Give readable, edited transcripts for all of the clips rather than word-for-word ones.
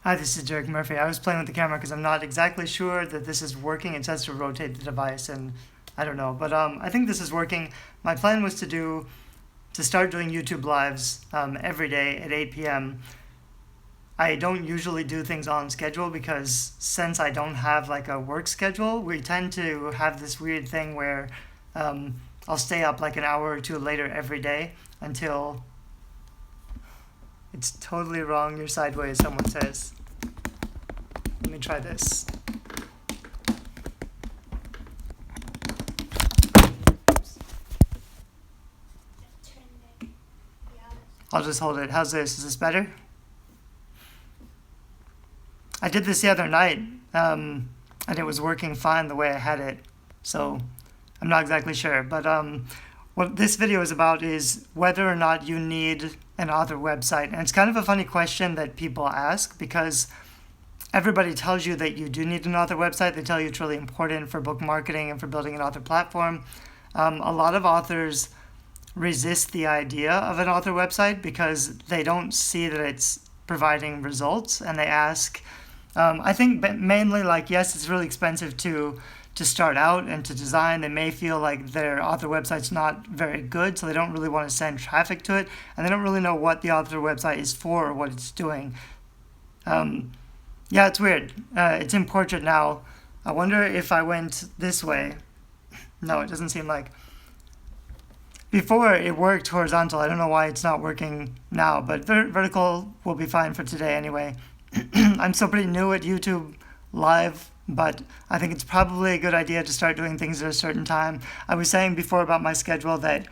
Hi, this is Derek Murphy. I was playing with the camera because I'm not exactly sure that this is working. It says to rotate the device, and I don't know. But I think this is working. My plan was to start doing YouTube lives every day at 8 p.m. I don't usually do things on schedule because since I don't have like a work schedule, we tend to have this weird thing where I'll stay up like an hour or two later every day until it's totally wrong. You're sideways, someone says. Let me try this. I'll just hold it. How's this? Is this better? I did this the other night, and it was working fine the way I had it. So I'm not exactly sure. But what this video is about is whether or not you need an author website. And it's kind of a funny question that people ask because everybody tells you that you do need an author website. They tell you it's really important for book marketing and for building an author platform. A lot of authors resist the idea of an author website because they don't see that it's providing results, and they ask, I think mainly like, yes, it's really expensive to start out and to design. They may feel like their author website's not very good, so they don't really want to send traffic to it, and they don't really know what the author website is for or what it's doing. Yeah, it's weird. It's in portrait now. I wonder if I went this way. No, it doesn't seem like. Before it worked horizontal. I don't know why it's not working now, but vertical will be fine for today anyway. I'm still pretty new at YouTube Live, but I think it's probably a good idea to start doing things at a certain time. I was saying before about my schedule that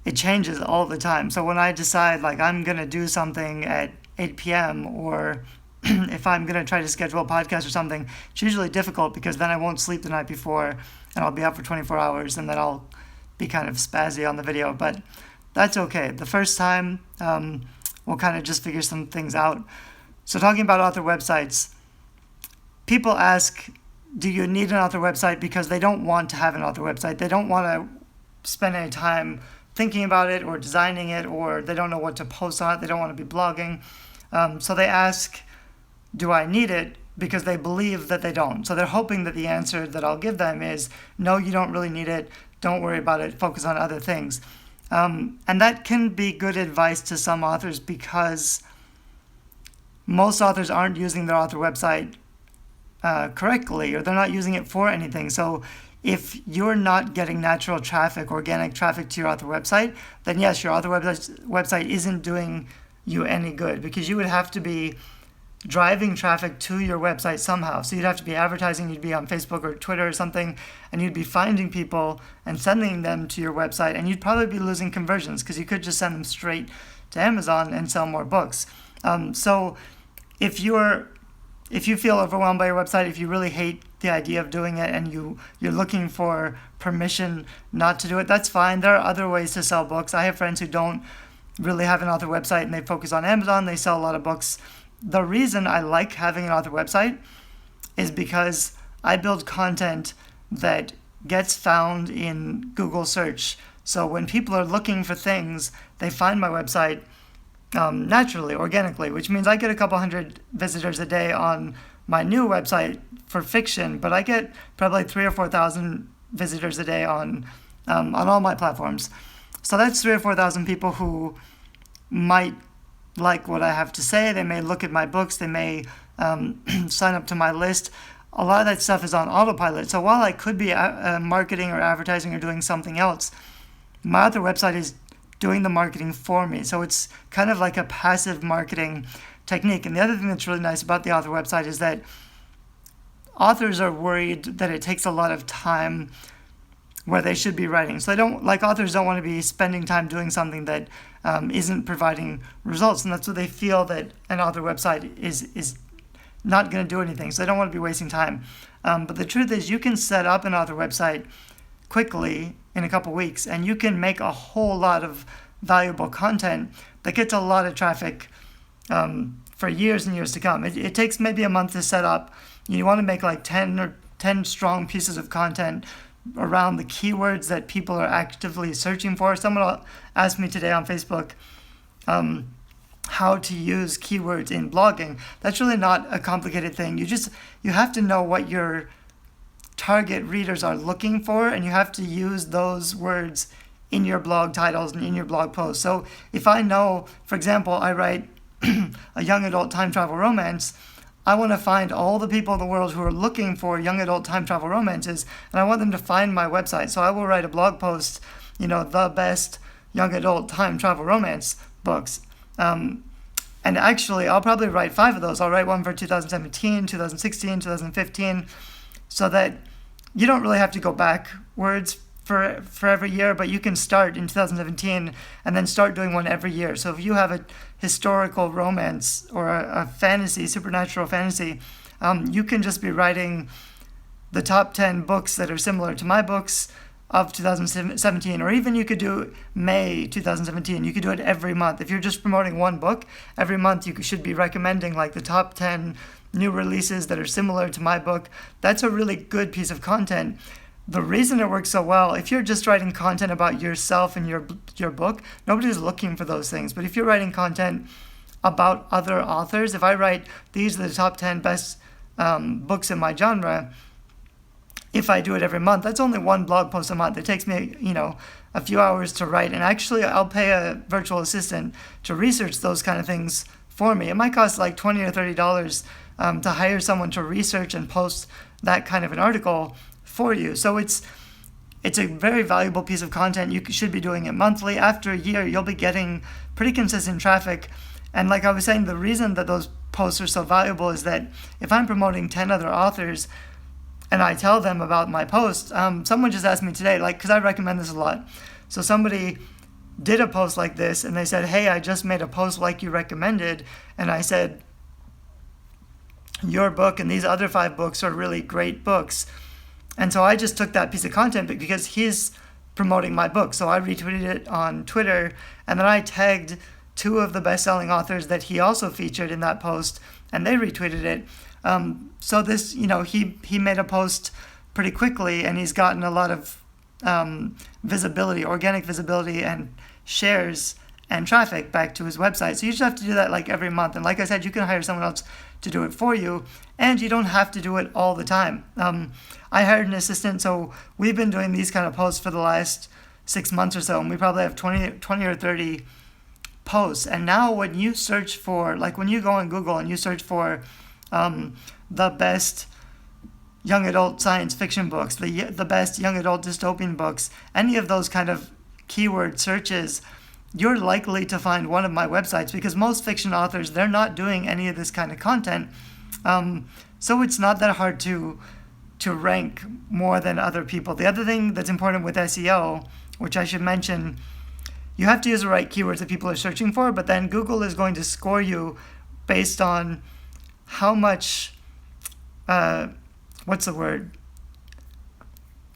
it changes all the time. So when I decide like I'm going to do something at 8 p.m. or if I'm going to try to schedule a podcast or something, it's usually difficult because then I won't sleep the night before and I'll be up for 24 hours and then I'll be kind of spazzy on the video, but that's okay. The first time we'll kind of just figure some things out. So talking about author websites, people ask, do you need an author website because they don't want to have an author website? They don't want to spend any time thinking about it or designing it, or they don't know what to post on it. They don't want to be blogging. So they ask, do I need it? Because they believe that they don't. So they're hoping that the answer that I'll give them is, no, you don't really need it. Don't worry about it. Focus on other things. And that can be good advice to some authors because most authors aren't using their author website correctly, or they're not using it for anything. So if you're not getting natural traffic, organic traffic to your author website, then yes, your author website isn't doing you any good because you would have to be driving traffic to your website somehow. So you'd have to be advertising, you'd be on Facebook or Twitter or something, and you'd be finding people and sending them to your website, and you'd probably be losing conversions because you could just send them straight to Amazon and sell more books. So if you feel overwhelmed by your website, if you really hate the idea of doing it and you're looking for permission not to do it, that's fine. There are other ways to sell books. I have friends who don't really have an author website and they focus on Amazon. They sell a lot of books. The reason I like having an author website is because I build content that gets found in Google search. So when people are looking for things, they find my website naturally, organically, which means I get a couple hundred visitors a day on my new website for fiction, but I get probably 3,000 or 4,000 visitors a day on all my platforms. So that's 3,000 or 4,000 people who might like what I have to say. They may look at my books. They may sign up to my list. A lot of that stuff is on autopilot. So while I could be marketing or advertising or doing something else, my other website is doing the marketing for me. So it's kind of like a passive marketing technique. And the other thing that's really nice about the author website is that authors are worried that it takes a lot of time where they should be writing. So authors don't want to be spending time doing something that isn't providing results. And that's what they feel that an author website is not going to do anything. So they don't want to be wasting time. But the truth is you can set up an author website quickly in a couple weeks, and you can make a whole lot of valuable content that gets a lot of traffic for years and years to come. It takes maybe a month to set up. You want to make like 10 strong pieces of content around the keywords that people are actively searching for. Someone asked me today on Facebook, how to use keywords in blogging. That's really not a complicated thing. You have to know what your target readers are looking for, and you have to use those words in your blog titles and in your blog posts. So if I know, for example, I write a young adult time travel romance, I want to find all the people in the world who are looking for young adult time travel romances, and I want them to find my website. So I will write a blog post, the best young adult time travel romance books. And actually, I'll probably write 5 of those. I'll write one for 2017, 2016, 2015, so that you don't really have to go backwards for every year, but you can start in 2017 and then start doing one every year. So if you have a historical romance or a fantasy, supernatural fantasy, you can just be writing the top 10 books that are similar to my books of 2017, or even you could do May 2017. You could do it every month. If you're just promoting one book, every month you should be recommending like the top 10 new releases that are similar to my book. That's a really good piece of content. The reason it works so well, if you're just writing content about yourself and your book, nobody's looking for those things. But if you're writing content about other authors, if I write these are the top 10 best books in my genre, if I do it every month, that's only one blog post a month. It takes me, a few hours to write. And actually, I'll pay a virtual assistant to research those kind of things for me. It might cost like $20 or $30 to hire someone to research and post that kind of an article for you. So it's a very valuable piece of content. You should be doing it monthly. After a year, you'll be getting pretty consistent traffic. And like I was saying, the reason that those posts are so valuable is that if I'm promoting 10 other authors and I tell them about my post, someone just asked me today, because I recommend this a lot. So somebody did a post like this and they said, hey, I just made a post like you recommended. And I said, your book and these other 5 books are really great books. And so I just took that piece of content because he's promoting my book. So I retweeted it on Twitter, and then I tagged 2 of the best-selling authors that he also featured in that post, and they retweeted it. So this, he made a post pretty quickly, and he's gotten a lot of visibility, organic visibility, and shares and traffic back to his website. So you just have to do that like every month. And like I said, you can hire someone else to do it for you, and you don't have to do it all the time. I hired an assistant, so we've been doing these kind of posts for the last 6 months or so, and we probably have 20 or 30 posts. And now when you search for, when you go on Google and you search for the best young adult science fiction books, the best young adult dystopian books, any of those kind of keyword searches, you're likely to find one of my websites, because most fiction authors, they're not doing any of this kind of content. So it's not that hard to rank more than other people. The other thing that's important with SEO, which I should mention, you have to use the right keywords that people are searching for, but then Google is going to score you based on how much, what's the word?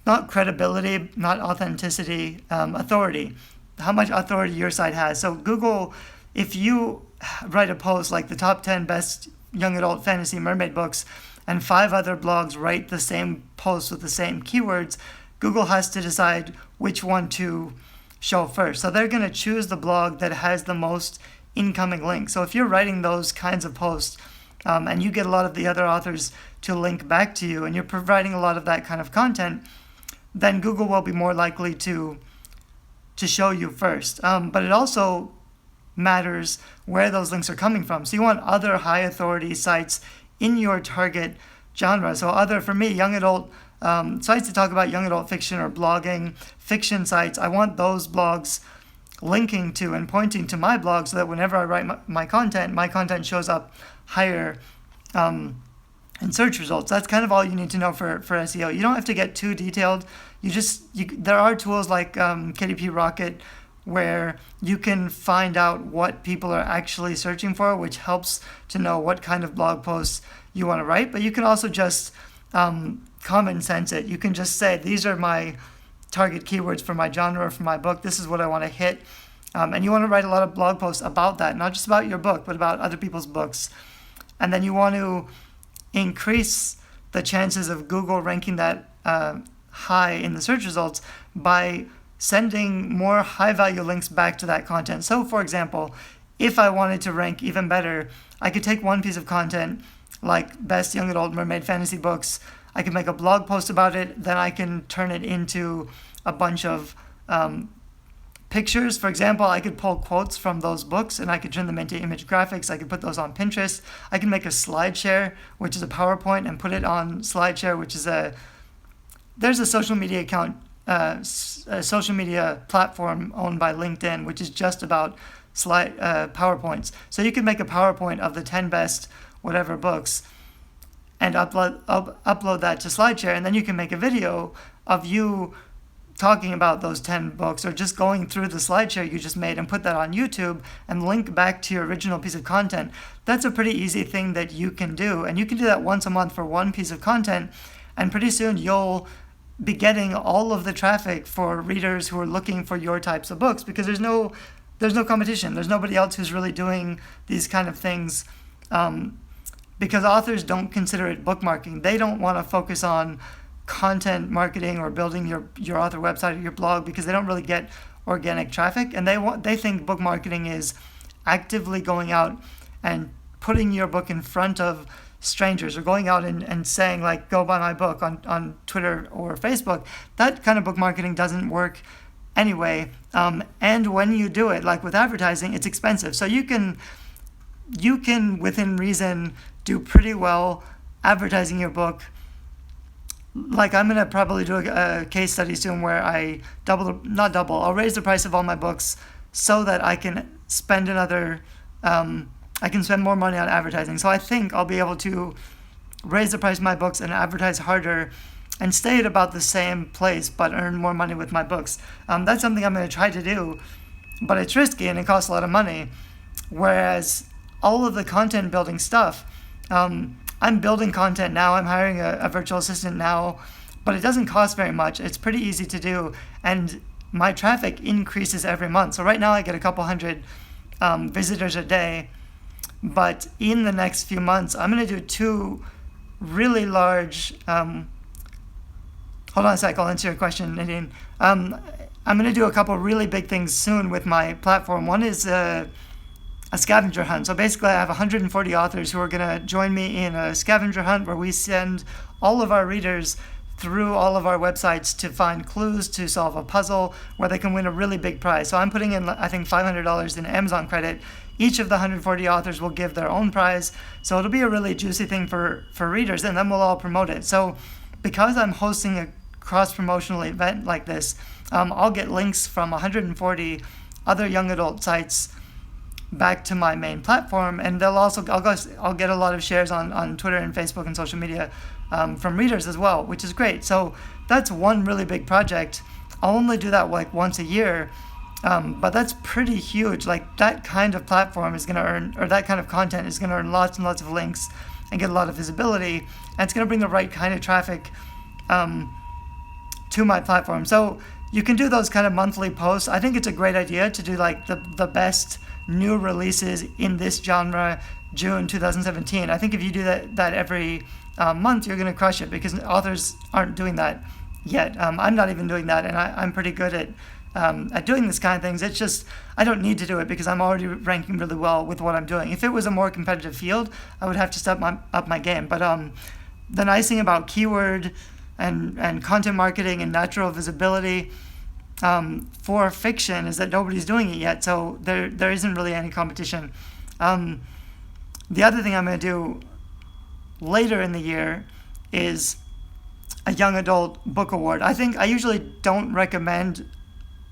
Not credibility, not authenticity, authority. How much authority your site has. So Google, if you write a post like the top 10 best young adult fantasy mermaid books, and 5 other blogs write the same post with the same keywords, Google has to decide which one to show first. So they're going to choose the blog that has the most incoming links. So if you're writing those kinds of posts, and you get a lot of the other authors to link back to you, and you're providing a lot of that kind of content, then Google will be more likely to show you first. But it also matters where those links are coming from. So you want other high authority sites in your target genre. So for me, young adult sites that talk about young adult fiction or blogging, fiction sites, I want those blogs linking to and pointing to my blog so that whenever I write my content shows up higher in search results. That's kind of all you need to know for SEO. You don't have to get too detailed. There are tools like KDP Rocket where you can find out what people are actually searching for, which helps to know what kind of blog posts you want to write. But you can also just common sense it. You can just say, these are my target keywords for my genre or for my book. This is what I want to hit. And you want to write a lot of blog posts about that, not just about your book, but about other people's books. And then you want to increase the chances of Google ranking that high in the search results by sending more high-value links back to that content. So, for example, if I wanted to rank even better, I could take one piece of content, like best young adult mermaid fantasy books. I could make a blog post about it. Then I can turn it into a bunch of pictures. For example, I could pull quotes from those books and I could turn them into image graphics. I could put those on Pinterest. I can make a SlideShare, which is a PowerPoint, and put it on SlideShare, which is there's a social media account, a social media platform owned by LinkedIn, which is just about PowerPoints. So you could make a PowerPoint of the 10 best whatever books and upload that to SlideShare, and then you can make a video of you talking about those 10 books, or just going through the SlideShare you just made and put that on YouTube and link back to your original piece of content. That's a pretty easy thing that you can do, and you can do that once a month for one piece of content, and pretty soon you'll be getting all of the traffic for readers who are looking for your types of books, because there's no competition. There's nobody else who's really doing these kind of things, because authors don't consider it bookmarking. They don't want to focus on content marketing or building your author website or your blog, because they don't really get organic traffic, and they think book marketing is actively going out and putting your book in front of strangers, or going out and saying, like, go buy my book on Twitter or Facebook. That kind of book marketing doesn't work anyway, and when you do it, like with advertising, it's expensive. So you can within reason do pretty well advertising your book. Like, I'm going to probably do a case study soon where I I'll raise the price of all my books so that I can spend I can spend more money on advertising. So I think I'll be able to raise the price of my books and advertise harder and stay at about the same place but earn more money with my books. That's something I'm going to try to do, but it's risky and it costs a lot of money. Whereas all of the content building stuff, I'm building content now, I'm hiring a virtual assistant now, but it doesn't cost very much. It's pretty easy to do, and my traffic increases every month. So right now I get a couple hundred visitors a day, but in the next few months I'm going to do two really large, hold on a sec, I'll answer your question, Nadine. I'm going to do a couple really big things soon with my platform. One is a scavenger hunt. So basically I have 140 authors who are going to join me in a scavenger hunt where we send all of our readers through all of our websites to find clues to solve a puzzle where they can win a really big prize. So I'm putting in, I think, $500 in Amazon credit. Each of the 140 authors will give their own prize. So it'll be a really juicy thing for readers, and then we'll all promote it. So because I'm hosting a cross-promotional event like this, I'll get links from 140 other young adult sites back to my main platform, and I'll get a lot of shares on Twitter and Facebook and social media from readers as well, which is great. So that's one really big project. I'll only do that like once a year, but that's pretty huge. Like, that kind of platform is going to earn, or that kind of content is going to earn lots and lots of links and get a lot of visibility, and it's going to bring the right kind of traffic to my platform. So you can do those kind of monthly posts. I think it's a great idea to do like the best new releases in this genre, June 2017. I think if you do that every month, you're going to crush it, because authors aren't doing that yet. I'm not even doing that, and I'm pretty good at doing this kind of things. It's just I don't need to do it because I'm already ranking really well with what I'm doing. If it was a more competitive field, I would have to step up my game. But the nice thing about keyword and content marketing and natural visibility for fiction is that nobody's doing it yet, so there isn't really any competition. The other thing I'm going to do later in the year is a young adult book award. I usually don't recommend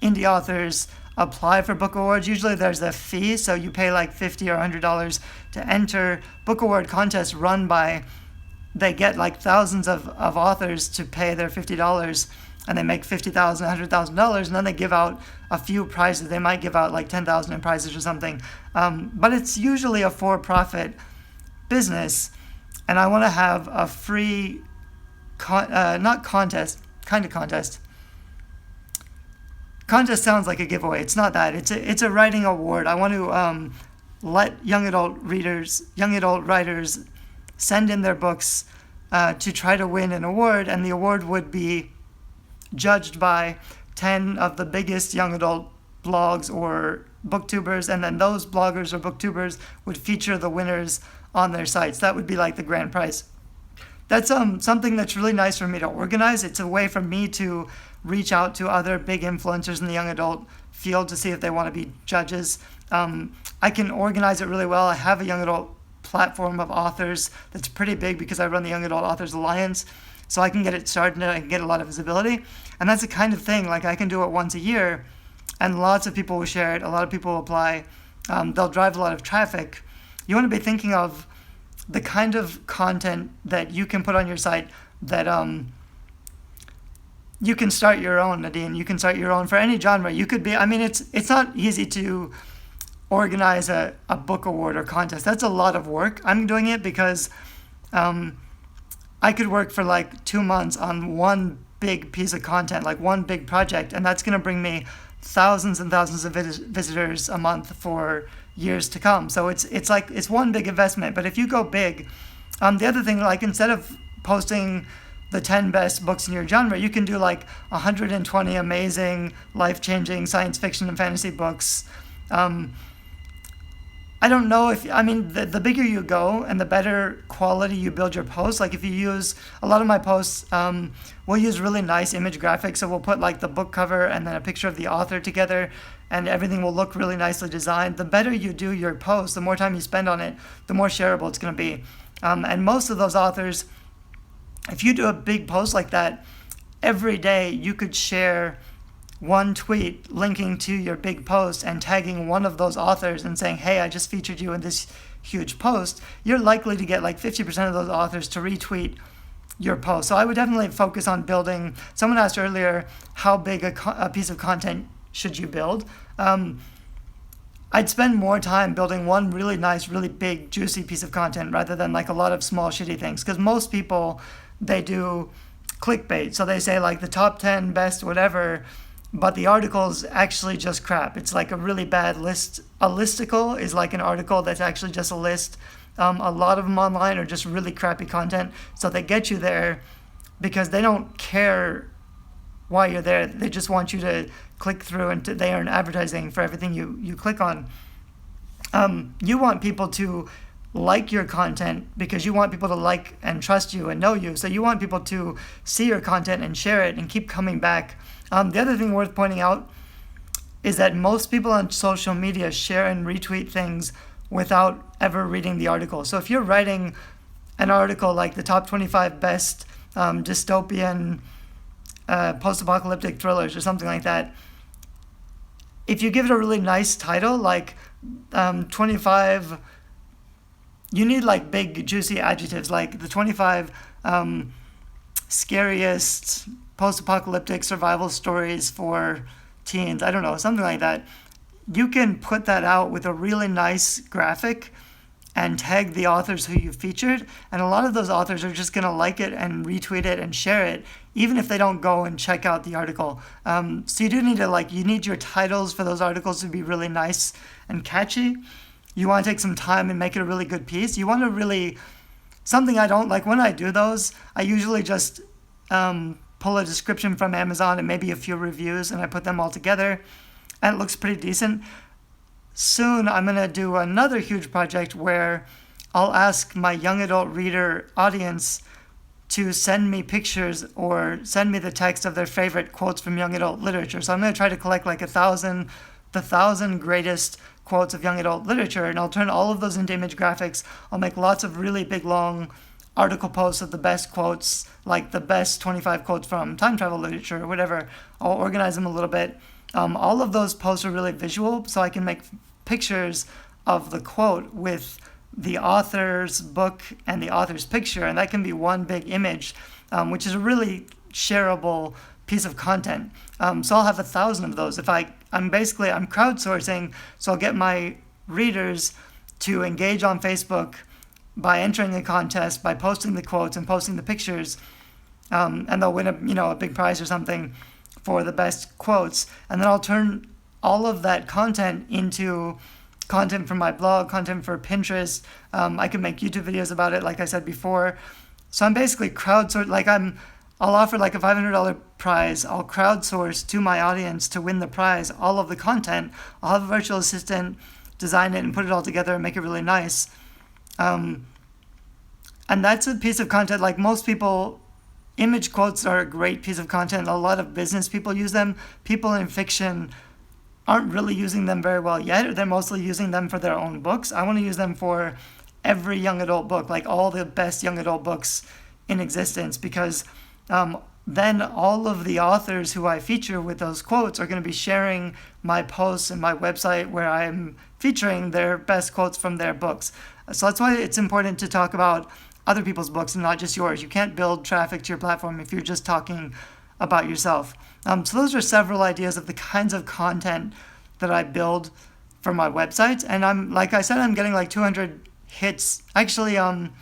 indie authors apply for book awards. Usually there's a fee, so you pay like $50 or $100 to enter book award contests run by, they get like thousands of authors to pay their $50, and they make $50,000, $100,000, and then they give out a few prizes. They might give out like 10,000 in prizes or something. But it's usually a for-profit business, and I want to have a free, not contest, kind of contest. Contest sounds like a giveaway. It's not that. It's a writing award. I want to let young adult writers send in their books to try to win an award, and the award would be judged by 10 of the biggest young adult blogs or booktubers, and then those bloggers or booktubers would feature the winners on their sites. That would be like the grand prize. That's something that's really nice for me to organize. It's a way for me to reach out to other big influencers in the young adult field to see if they want to be judges. I can organize it really well. I have a young adult platform of authors that's pretty big because I run the Young Adult Authors Alliance, so I can get it started and I can get a lot of visibility. And that's the kind of thing, like I can do it once a year and lots of people will share it, a lot of people will apply, they'll drive a lot of traffic. You want to be thinking of the kind of content that you can put on your site that you can start your own, Nadine. You can start your own for any genre. You could be, I mean, it's not easy to organize a book award or contest. That's a lot of work. I'm doing it because I could work for like 2 months on one big piece of content, like one big project, and that's going to bring me thousands and thousands of visitors a month for years to come. So it's like it's one big investment. But if you go big, the other thing, like instead of posting the 10 best books in your genre, you can do like 120 amazing, life-changing science fiction and fantasy books. I don't know if, I mean, the bigger you go and the better quality you build your posts. Like if you use, a lot of my posts, we'll use really nice image graphics. So we'll put like the book cover and then a picture of the author together and everything will look really nicely designed. The better you do your post, the more time you spend on it, the more shareable it's going to be. And most of those authors, if you do a big post like that, every day you could share one tweet linking to your big post and tagging one of those authors and saying, hey, I just featured you in this huge post. You're likely to get like 50% of those authors to retweet your post. So I would definitely focus on building. Someone asked earlier, how big a piece of content should you build? I'd spend more time building one really nice, really big, juicy piece of content rather than like a lot of small, shitty things. Because most people, they do clickbait. So they say like the top 10 best whatever, but the article's actually just crap. It's like a really bad list. A listicle is like an article that's actually just a list. A lot of them online are just really crappy content. So they get you there because they don't care why you're there. They just want you to click through and they earn advertising for everything you click on. You want people to like your content because you want people to like and trust you and know you. So you want people to see your content and share it and keep coming back. The other thing worth pointing out is that most people on social media share and retweet things without ever reading the article. So if you're writing an article like the top 25 best dystopian post-apocalyptic thrillers or something like that, if you give it a really nice title like 25, you need like big juicy adjectives like the 25 scariest post-apocalyptic survival stories for teens. I don't know, something like that. You can put that out with a really nice graphic and tag the authors who you featured, and a lot of those authors are just going to like it and retweet it and share it, even if they don't go and check out the article. So you do need to you need your titles for those articles to be really nice and catchy. You want to take some time and make it a really good piece. You want to really, something I don't like when I do those, I usually just pull a description from Amazon and maybe a few reviews and I put them all together and it looks pretty decent. Soon I'm going to do another huge project where I'll ask my young adult reader audience to send me pictures or send me the text of their favorite quotes from young adult literature. So I'm going to try to collect like the 1,000 greatest quotes of young adult literature, and I'll turn all of those into image graphics. I'll make lots of really big long article posts of the best quotes, like the best 25 quotes from time travel literature or whatever. I'll organize them a little bit. All of those posts are really visual, so I can make pictures of the quote with the author's book and the author's picture, and that can be one big image, which is a really shareable piece of content. So I'll have 1,000 of those. I'm crowdsourcing, so I'll get my readers to engage on Facebook by entering a contest, by posting the quotes and posting the pictures, and they'll win a big prize or something for the best quotes. And then I'll turn all of that content into content for my blog, content for Pinterest. I can make YouTube videos about it, like I said before. So I'm basically crowdsourcing. I'll offer like a $500 prize. I'll crowdsource to my audience to win the prize all of the content. I'll have a virtual assistant design it and put it all together and make it really nice. And that's a piece of content, like most people, image quotes are a great piece of content. A lot of business people use them. People in fiction aren't really using them very well yet. They're mostly using them for their own books. I want to use them for every young adult book, like all the best young adult books in existence, because then all of the authors who I feature with those quotes are going to be sharing my posts and my website where I'm featuring their best quotes from their books. So that's why it's important to talk about other people's books and not just yours. You can't build traffic to your platform if you're just talking about yourself. So those are several ideas of the kinds of content that I build for my websites. And I'm, like I said, I'm getting like 200 hits. Actually, on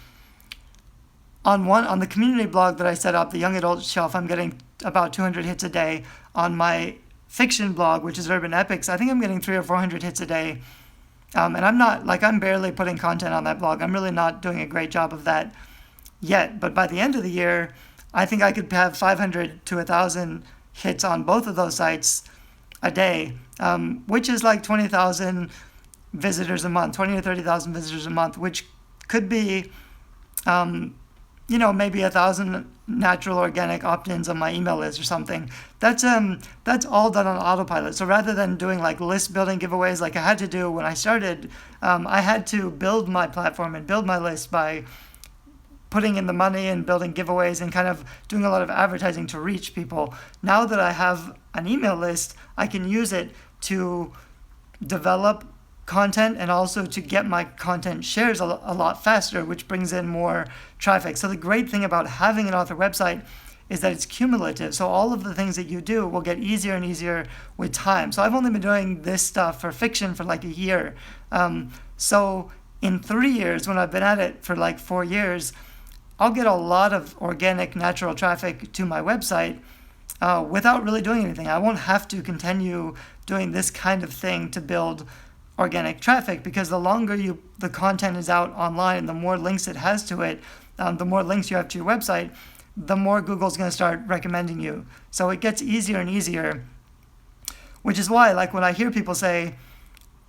the community blog that I set up, the Young Adult Shelf, I'm getting about 200 hits a day. On my fiction blog, which is Urban Epics, I think I'm getting 300 or 400 hits a day. And I'm barely putting content on that blog. I'm really not doing a great job of that yet. But by the end of the year, I think I could have 500 to 1,000 hits on both of those sites a day, which is like 20,000 visitors a month, 20 to 30,000 visitors a month, which could be, maybe 1,000 natural organic opt-ins on my email list or something. That's all done on autopilot. So rather than doing like list building giveaways like I had to do when I started, I had to build my platform and build my list by putting in the money and building giveaways and kind of doing a lot of advertising to reach people. Now that I have an email list, I can use it to develop content and also to get my content shares a lot faster, which brings in more traffic. So the great thing about having an author website is that it's cumulative. So all of the things that you do will get easier and easier with time. So I've only been doing this stuff for fiction for like a year. So in 3 years, when I've been at it for like 4 years, I'll get a lot of organic, natural traffic to my website without really doing anything. I won't have to continue doing this kind of thing to build organic traffic, because the longer the content is out online and the more links it has to it, the more links you have to your website, the more Google's going to start recommending you. So it gets easier and easier, which is why, like, when I hear people say,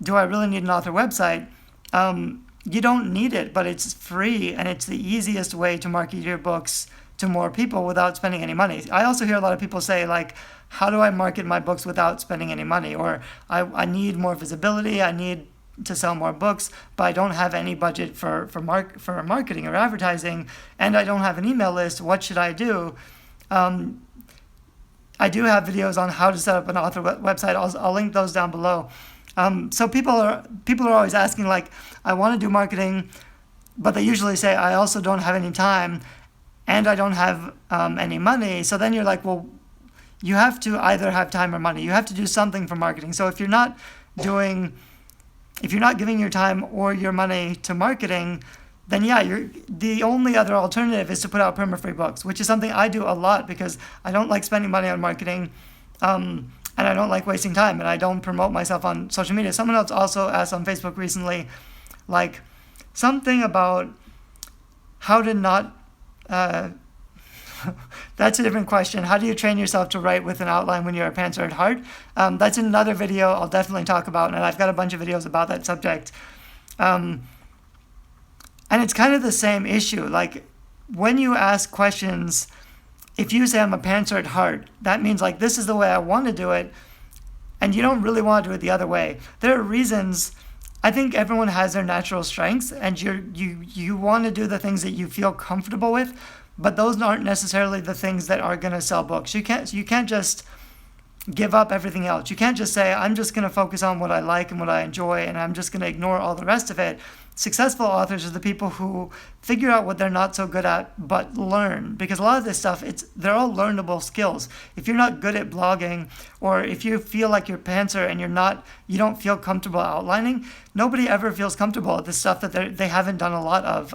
do I really need an author website? You don't need it, but it's free and it's the easiest way to market your books to more people without spending any money. I also hear a lot of people say, like, how do I market my books without spending any money? Or I need more visibility, I need to sell more books, but I don't have any budget for marketing or advertising, and I don't have an email list. What should I do? I do have videos on how to set up an author website. I'll link those down below. So people are always asking, like, I want to do marketing, but they usually say, I also don't have any time and I don't have any money. So then you're like, well, you have to either have time or money. You have to do something for marketing. So if you're not giving your time or your money to marketing, then the only other alternative is to put out perma-free books, which is something I do a lot because I don't like spending money on marketing. And I don't like wasting time, and I don't promote myself on social media. Someone else also asked on Facebook recently, like, something about how to not, that's a different question. How do you train yourself to write with an outline when you're a pantser at heart? That's another video I'll definitely talk about, and I've got a bunch of videos about that subject. And it's kind of the same issue. Like, when you ask questions, if you say I'm a pantser at heart, that means, like, this is the way I want to do it, and you don't really want to do it the other way. There are reasons. I think everyone has their natural strengths, and you want to do the things that you feel comfortable with, but those aren't necessarily the things that are going to sell books. You can't just give up everything else. You can't just say, I'm just going to focus on what I like and what I enjoy, and I'm just going to ignore all the rest of it. Successful authors are the people who figure out what they're not so good at, but learn. Because a lot of this stuff, they're all learnable skills. If you're not good at blogging, or if you feel like you're pantser and you don't feel comfortable outlining, nobody ever feels comfortable at the stuff that they haven't done a lot of.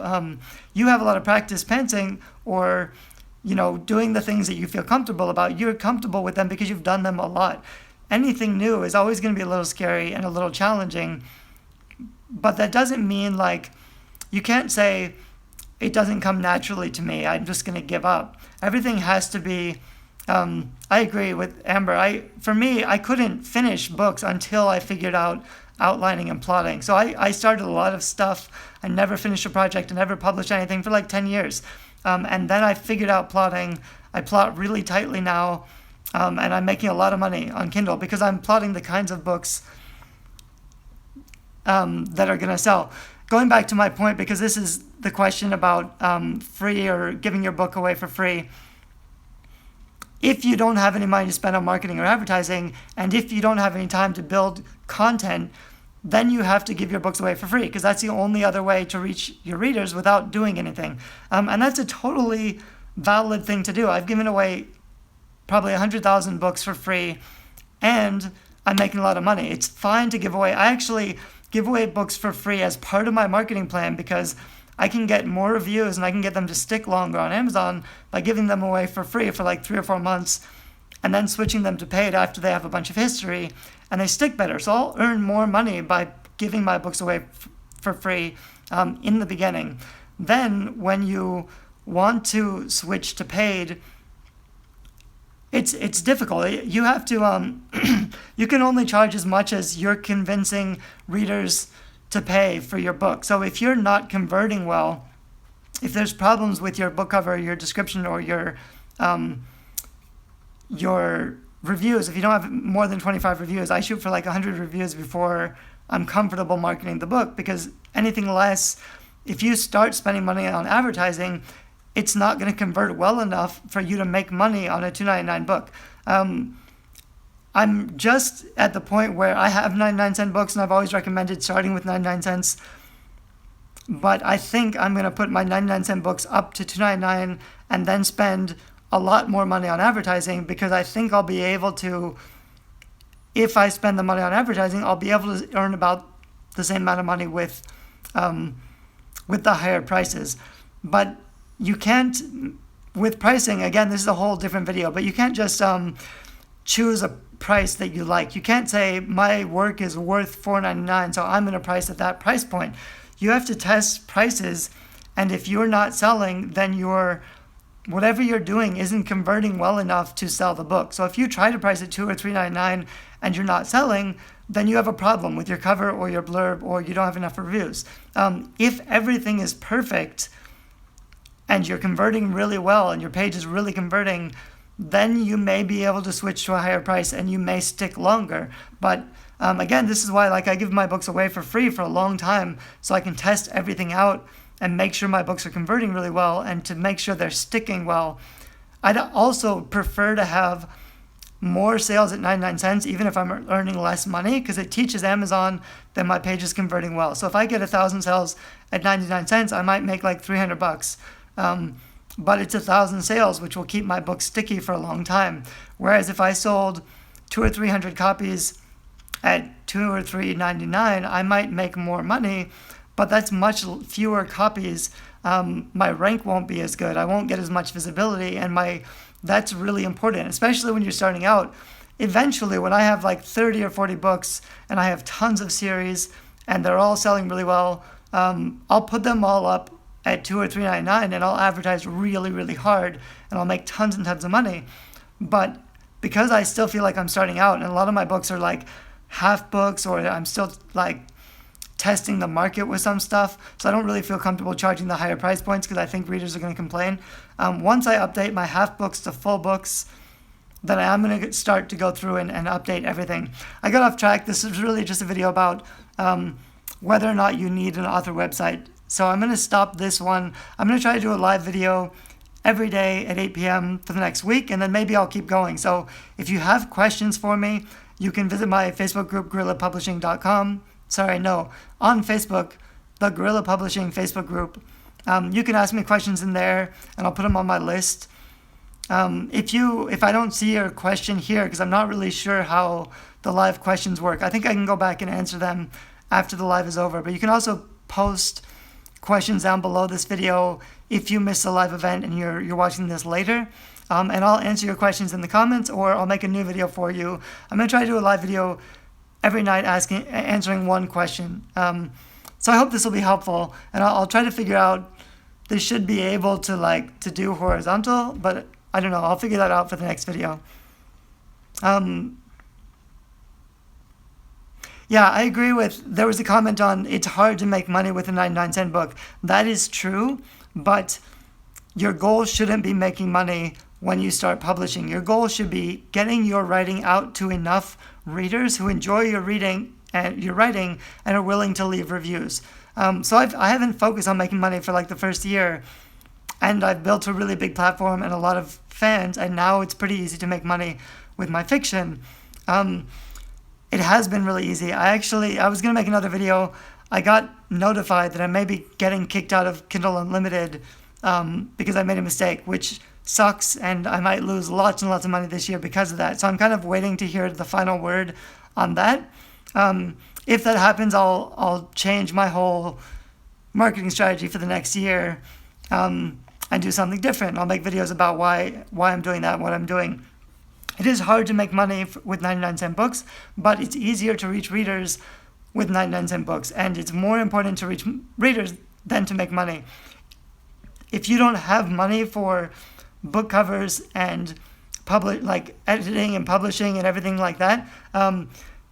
You have a lot of practice pantsing, or doing the things that you feel comfortable about. You're comfortable with them because you've done them a lot. Anything new is always going to be a little scary and a little challenging. But that doesn't mean, like, you can't say, it doesn't come naturally to me. I'm just going to give up. Everything has to be. I agree with Amber. For me, I couldn't finish books until I figured out outlining and plotting. So I started a lot of stuff. I never finished a project. I never published anything for like 10 years. And then I figured out plotting. I plot really tightly now. And I'm making a lot of money on Kindle because I'm plotting the kinds of books that are going to sell. Going back to my point, because this is the question about free or giving your book away for free. If you don't have any money to spend on marketing or advertising, and if you don't have any time to build content, then you have to give your books away for free, because that's the only other way to reach your readers without doing anything. And that's a totally valid thing to do. I've given away probably 100,000 books for free, and I'm making a lot of money. It's fine to give away. I actually give away books for free as part of my marketing plan because I can get more reviews and I can get them to stick longer on Amazon by giving them away for free for like 3 or 4 months and then switching them to paid after they have a bunch of history and they stick better. So I'll earn more money by giving my books away for free in the beginning. Then when you want to switch to paid, it's difficult. You have to you can only charge as much as you're convincing readers to pay for your book. So if you're not converting well, if there's problems with your book cover, your description, or your reviews, if you don't have more than 25 reviews, I shoot for like 100 reviews before I'm comfortable marketing the book, because anything less, if you start spending money on advertising, it's not going to convert well enough for you to make money on a $2.99 book. I'm just at the point where I have 99-cent books, and I've always recommended starting with 99 cents. But I think I'm going to put my 99-cent books up to $2.99 and then spend a lot more money on advertising, because I think I'll be able to, if I spend the money on advertising, I'll be able to earn about the same amount of money with the higher prices. But you can't, with pricing, again, this is a whole different video, but you can't just choose a price that you like. You can't say my work is worth $4.99, so I'm going to price at that price point. You have to test prices, and if you're not selling, then whatever you're doing isn't converting well enough to sell the book. So if you try to price it $2 or $3.99 and you're not selling, then you have a problem with your cover or your blurb, or you don't have enough reviews. If everything is perfect and you're converting really well and your page is really converting, then you may be able to switch to a higher price and you may stick longer. But again, this is why I give my books away for free for a long time, so I can test everything out and make sure my books are converting really well and to make sure they're sticking well. I'd also prefer to have more sales at 99 cents, even if I'm earning less money, because it teaches Amazon that my page is converting well. So if I get 1,000 sales at 99 cents, I might make like $300. But it's 1,000 sales, which will keep my book sticky for a long time. Whereas if I sold 200 or 300 copies at $2 or $3.99, I might make more money, but that's much fewer copies. My rank won't be as good. I won't get as much visibility, and that's really important, especially when you're starting out. Eventually, when I have like 30 or 40 books and I have tons of series and they're all selling really well, I'll put them all up at $2 or $3.99 and I'll advertise really, really hard and I'll make tons and tons of money. But because I still feel like I'm starting out, and a lot of my books are like half books, or I'm still like testing the market with some stuff, so I don't really feel comfortable charging the higher price points because I think readers are going to complain. Once I update my half books to full books, then I am going to start to go through and update everything. I got off track. This is really just a video about whether or not you need an author website. So I'm going to stop this one. I'm going to try to do a live video every day at 8 p.m. for the next week, and then maybe I'll keep going. So if you have questions for me, you can visit my Facebook group, GorillaPublishing.com. On Facebook, the Gorilla Publishing Facebook group. You can ask me questions in there, and I'll put them on my list. If I don't see your question here, because I'm not really sure how the live questions work, I think I can go back and answer them after the live is over. But you can also post questions down below this video if you miss a live event and you're watching this later. And I'll answer your questions in the comments, or I'll make a new video for you. I'm going to try to do a live video every night answering one question. So I hope this will be helpful, and I'll try to figure out this should be able to do horizontal, but I don't know. I'll figure that out for the next video. Yeah, I agree with, there was a comment on it's hard to make money with a 99-cent book. That is true, but your goal shouldn't be making money when you start publishing. Your goal should be getting your writing out to enough readers who enjoy your reading and your writing and are willing to leave reviews. So I haven't focused on making money for like the first year, and I've built a really big platform and a lot of fans, and now it's pretty easy to make money with my fiction. It has been really easy. I was going to make another video. I got notified that I may be getting kicked out of Kindle Unlimited because I made a mistake, which sucks, and I might lose lots and lots of money this year because of that. So I'm kind of waiting to hear the final word on that. If that happens, I'll change my whole marketing strategy for the next year and do something different. I'll make videos about why I'm doing that and what I'm doing. It is hard to make money with 99-cent books, but it's easier to reach readers with 99-cent books, and it's more important to reach readers than to make money. If you don't have money for book covers and editing and publishing and everything like that,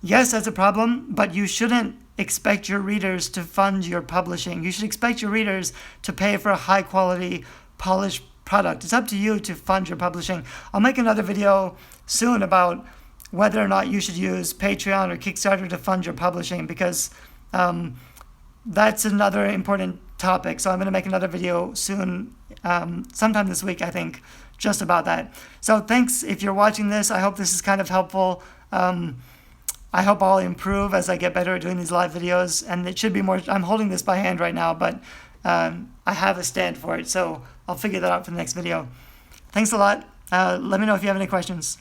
yes, that's a problem, but you shouldn't expect your readers to fund your publishing. You should expect your readers to pay for a high-quality, polished product. It's up to you to fund your publishing. I'll make another video soon about whether or not you should use Patreon or Kickstarter to fund your publishing, because that's another important topic. So I'm going to make another video soon, sometime this week, I think, just about that. So thanks if you're watching this. I hope this is kind of helpful. I hope I'll improve as I get better at doing these live videos, and it should be more. I'm holding this by hand right now, but I have a stand for it, so I'll figure that out for the next video. Thanks a lot. Let me know if you have any questions.